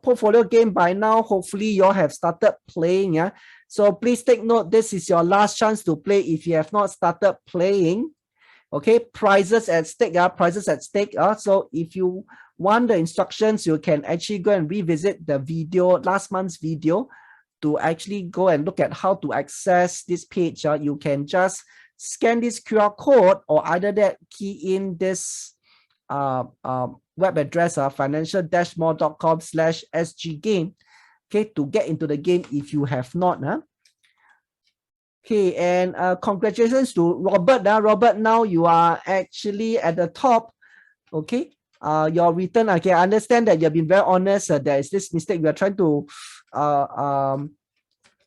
portfolio game by now. Hopefully you all have started playing. Yeah. So please take note, this is your last chance to play if you have not started playing. Okay, prizes at stake, prizes at stake. So if you want the instructions, you can actually go and revisit the video, last month's video, to actually go and look at how to access this page. You can just scan this QR code, or either that key in this web address, financial-more.com/sggame, okay, to get into the game if you have not. Okay, and congratulations to Robert. Robert, now you are actually at the top. Okay, your return. Okay, I understand that you have been very honest. There is this mistake. We are trying to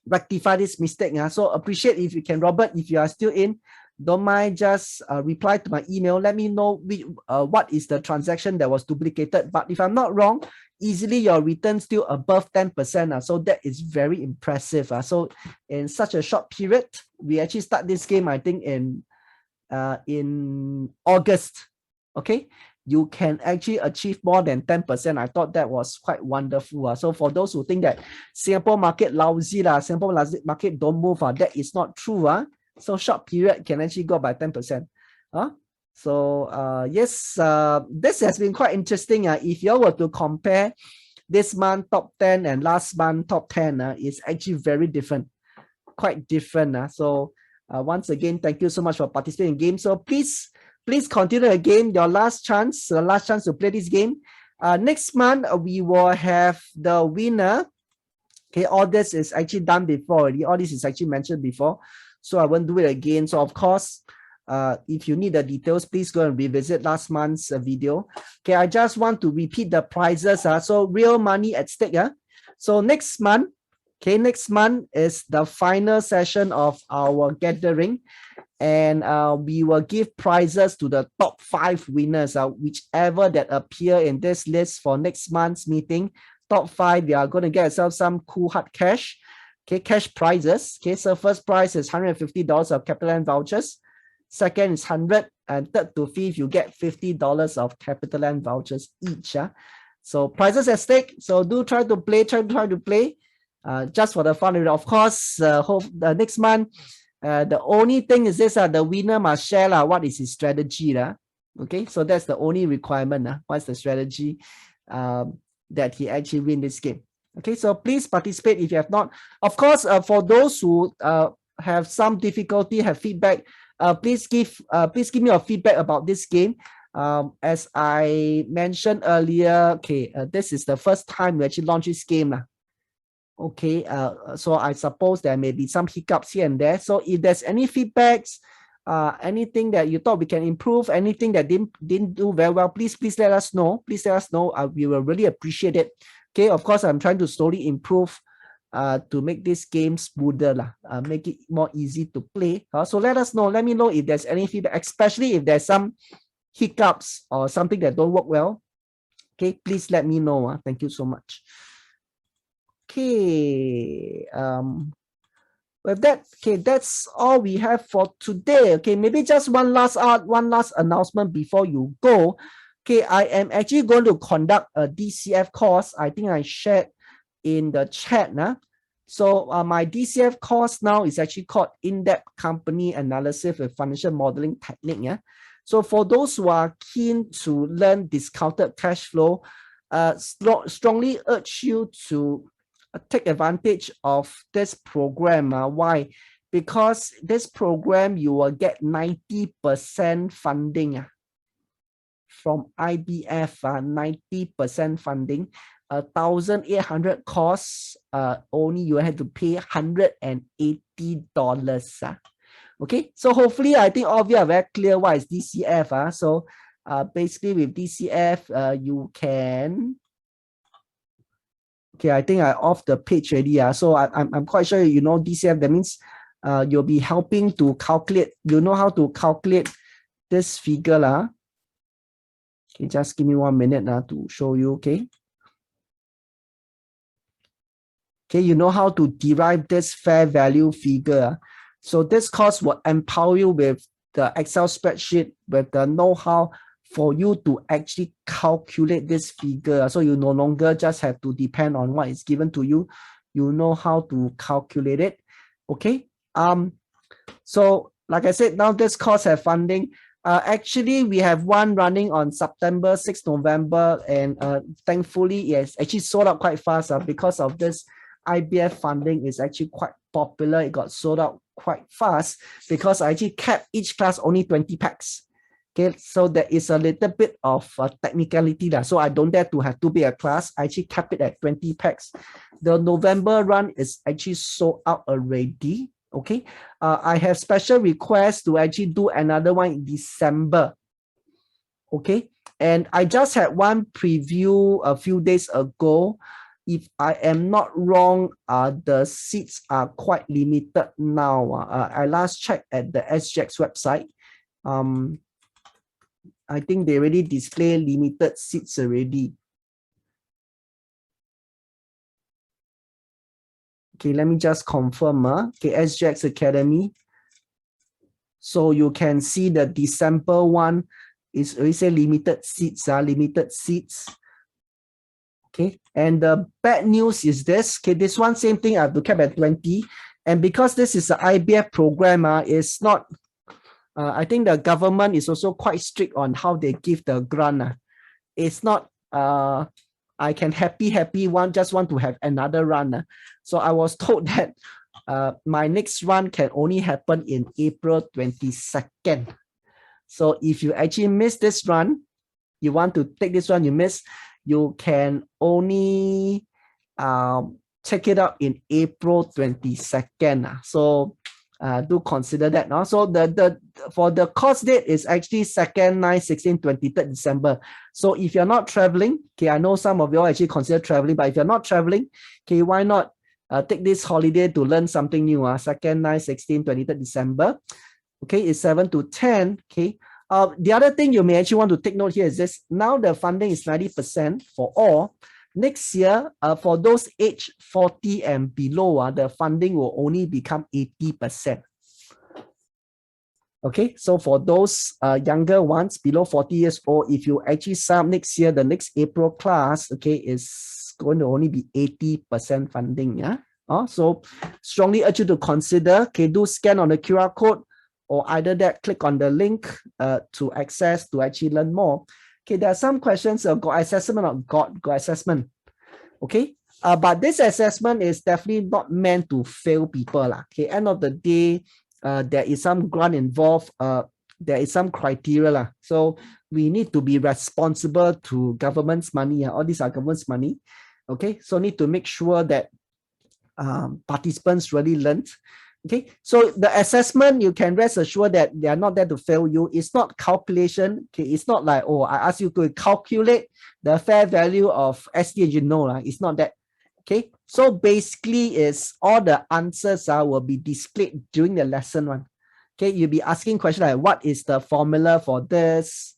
rectify this mistake. So appreciate if you can, Robert, if you are still in, don't mind, just reply to my email. Let me know what is the transaction that was duplicated. But if I'm not wrong, easily your return still above 10%. So that is very impressive. So in such a short period, we actually start this game, I think, in August. Okay, you can actually achieve more than 10%. I thought that was quite wonderful. So for those who think that Singapore market lousy, Singapore market don't move, that is not true. So short period can actually go by 10%. So yes, this has been quite interesting. If you were to compare this month top 10 and last month top 10, it's actually very different, quite different. So once again, thank you so much for participating in the game. So please continue the game. Your last chance to play this game. Next month we will have the winner. Okay, all this is actually done before already. All this is actually mentioned before, so I won't do it again. So of course, if you need the details, please go and revisit last month's video. Okay, I just want to repeat the prizes. So real money at stake. So next month, okay, next month is the final session of our gathering, and we will give prizes to the top 5 winners, whichever that appear in this list for next month's meeting. Top 5, we are going to get ourselves some cool hard cash. Okay, cash prizes. Okay, so first prize is $150 of CapitaLand vouchers. Second is 100, and third to fifth, you get $50 of CapitaLand vouchers each. So prizes at stake. So do try to play, just for the fun of it. Of course, hope the next month, the only thing is this: the winner must share what is his strategy. Okay, so that's the only requirement. What's the strategy that he actually win this game? Okay, so please participate if you have not. Of course, for those who have some difficulty, have feedback, please give me your feedback about this game. As I mentioned earlier, okay, this is the first time we actually launch this game. Okay, so I suppose there may be some hiccups here and there. So if there's any feedbacks, anything that you thought we can improve, anything that didn't do very well, please let us know. Please let us know. We will really appreciate it. Okay, of course, I'm trying to slowly improve to make this game smoother, make it more easy to play. So let us know. Let me know if there's any feedback, especially if there's some hiccups or something that don't work well. Okay, please let me know. Thank you so much. Okay, with that, okay, that's all we have for today. Okay, maybe just one last announcement before you go. Okay, I am actually going to conduct a DCF course. I think I shared in the chat. So my DCF course now is actually called In-Depth Company Analysis with Financial Modeling Technique. So for those who are keen to learn discounted cash flow, strongly urge you to take advantage of this program. Why? Because this program, you will get 90% funding from IBF, 90% funding. 1,800 costs, only you have to pay $180. Okay, so hopefully I think all of you are very clear what is DCF. So basically with DCF, you can. Okay, I think I off the page already. So I'm quite sure you know DCF. That means you'll be helping to calculate. You know how to calculate this figure. Okay, just give me 1 minute to show you. Okay. Okay, you know how to derive this fair value figure. So this course will empower you with the Excel spreadsheet, with the know-how for you to actually calculate this figure. So you no longer just have to depend on what is given to you. You know how to calculate it. Okay. So like I said, now this course have funding. Actually, we have one running on September 6th November, and thankfully, yes, actually sold out quite fast because of this IBF funding is actually quite popular. It got sold out quite fast because I actually kept each class only 20 packs. Okay, so there is a little bit of technicality there. So I don't dare to have too big a class. I actually kept it at 20 packs. The November run is actually sold out already. Okay, I have special requests to actually do another one in December. Okay, and I just had one preview a few days ago. If I am not wrong, the seats are quite limited now. I last checked at the SGX website. I think they already display limited seats already. Okay, let me just confirm. Okay, SGX Academy. So you can see the December one is already say limited seats. Limited seats. Okay, and the bad news is this. Okay, this one same thing. I have to cap at 20, and because this is an IBF program, it's not. I think the government is also quite strict on how they give the grant. It's not. I can happy just want to have another run. So I was told that my next run can only happen in April 22nd. So if you actually miss this run, you want to take this one, you miss, you can only check it out in April 22nd. So do consider that now. So for the course date is actually 2nd, 9th, 16th, 23rd December. So if you're not traveling, okay, I know some of you all actually consider traveling, but if you're not traveling, okay, why not take this holiday to learn something new? 2nd, 9th, 16th, 23rd December. Okay, it's 7 to 10. Okay. The other thing you may actually want to take note here is this. Now the funding is 90% for all. Next year, for those age 40 and below, the funding will only become 80%. Okay, so for those younger ones below 40 years old, if you actually sign up next year, the next April class, okay, is going to only be 80% funding. Yeah. So strongly urge you to consider. Okay, do scan on the QR code, or either that click on the link to access to actually learn more. Okay, there are some questions. Got assessment or got assessment. Okay, but this assessment is definitely not meant to fail people. Okay, end of the day, there is some grant involved. There is some criteria. So we need to be responsible to government's money. All these are government's money. Okay, so need to make sure that participants really learned. Okay, so the assessment, you can rest assured that they are not there to fail you. It's not calculation. Okay, it's not like, oh, I ask you to calculate the fair value of ST, you know, it's not that. Okay, so basically, is all the answers will be displayed during the lesson one. Okay, you'll be asking questions like, what is the formula for this?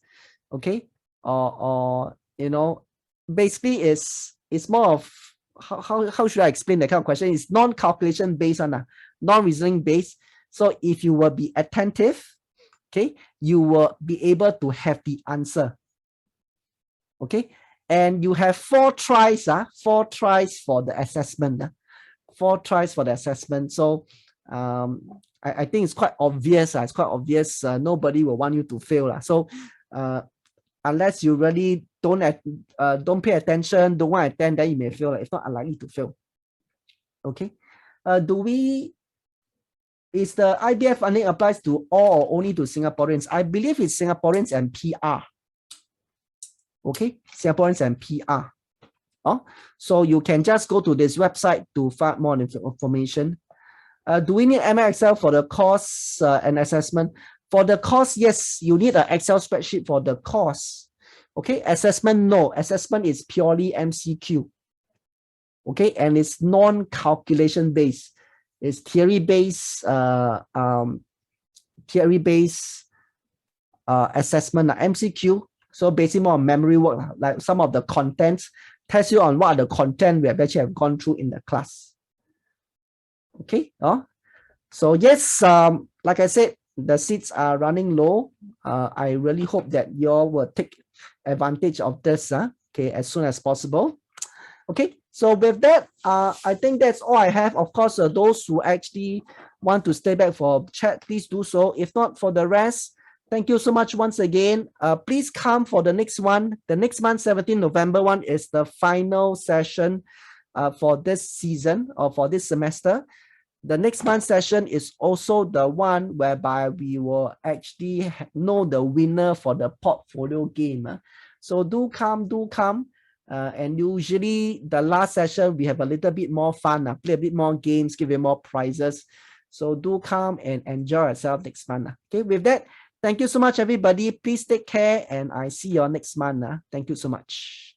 Okay, or you know, basically it's more of how should I explain that kind of question? It's non-calculation based on non-reasoning based. So if you will be attentive, okay, you will be able to have the answer. Okay, and you have 4 tries, 4 tries for the assessment. 4 tries for the assessment. So I think it's quite obvious. It's quite obvious. Nobody will want you to fail. So unless you really don't pay attention, don't want to attend, then you may fail. It's not unlikely to fail. Okay. Is the IBF funding applies to all or only to Singaporeans? I believe it's Singaporeans and PR. Okay, Singaporeans and PR. So you can just go to this website to find more information. Do we need MS Excel for the course and assessment? For the course, yes, you need an Excel spreadsheet for the course. Okay, assessment, no. Assessment is purely MCQ. Okay, and it's non-calculation based. It's theory-based assessment, MCQ. So basically more memory work, like some of the contents, test you on what are the content we have actually have gone through in the class. Okay, so yes, like I said, the seats are running low. I really hope that you all will take advantage of this, okay, as soon as possible. Okay, so with that, I think that's all I have. Of course, those who actually want to stay back for chat, please do so. If not, for the rest, thank you so much once again. Please come for the next one. The next month, 17 November one, is the final session for this season or for this semester. The next month session is also the one whereby we will actually know the winner for the portfolio game. So do come. And usually the last session, we have a little bit more fun, play a bit more games, give you more prizes. So do come and enjoy yourself next month. Okay, with that, thank you so much, everybody. Please take care, and I see you next month. Thank you so much.